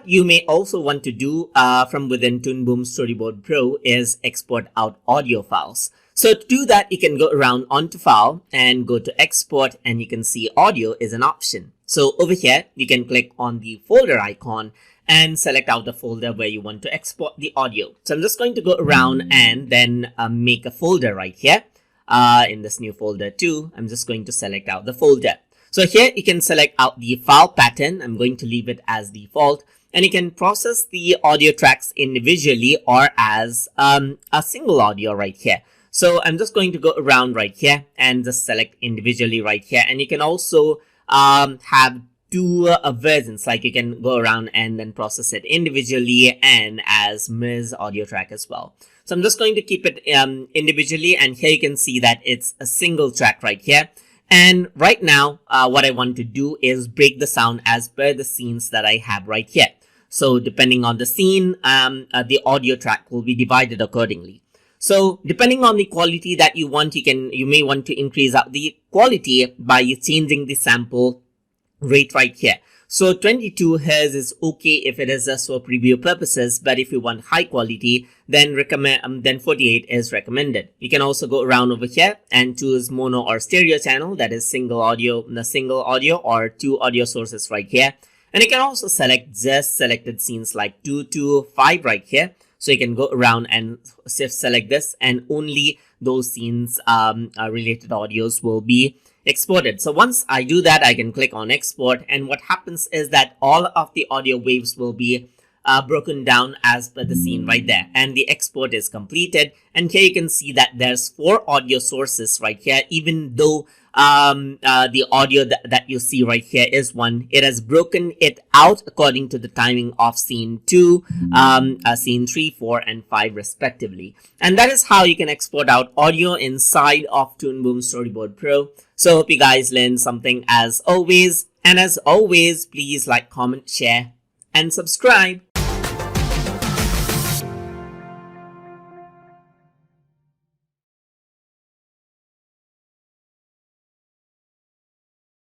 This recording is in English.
what you may also want to do from within Toon Boom Storyboard Pro is export out audio files. So to do that, you can go around onto File and go to Export, and you can see Audio is an option. So over here, you can click on the folder icon and select out the folder where you want to export the audio. So I'm just going to go around and then make a folder right here. In this new folder too, I'm just going to select out the folder. So here you can select out the file pattern. I'm going to leave it as default, and you can process the audio tracks individually or as a single audio right here. So I'm just going to go around right here and just select individually right here. And you can also have two versions, like you can go around and then process it individually and as Ms. audio track as well. So I'm just going to keep it individually, and here you can see that it's a single track right here. And right now, what I want to do is break the sound as per the scenes that I have right here. So depending on the scene, the audio track will be divided accordingly. So depending on the quality that you want, you may want to increase out the quality by changing the sample rate right here. So 22 Hz is okay if it is just for preview purposes, but if you want high quality, then 48 is recommended. You can also go around over here and choose mono or stereo channel, that is single audio, or two audio sources right here. And you can also select just selected scenes like 2 to 5 right here. So you can go around and select this, and only those scenes related audios will be exported. So once I do that, I can click on export, and what happens is that all of the audio waves will be broken down as per the scene right there, and the export is completed. And here you can see that there's 4 audio sources right here. Even though the audio that you see right here is 1, it has broken it out according to the timing of scene 2, scene 3, 4, and 5 respectively. And that is how you can export out audio inside of Toon Boom Storyboard Pro. So hope you guys learned something as always. And as always, please like, comment, share, and subscribe.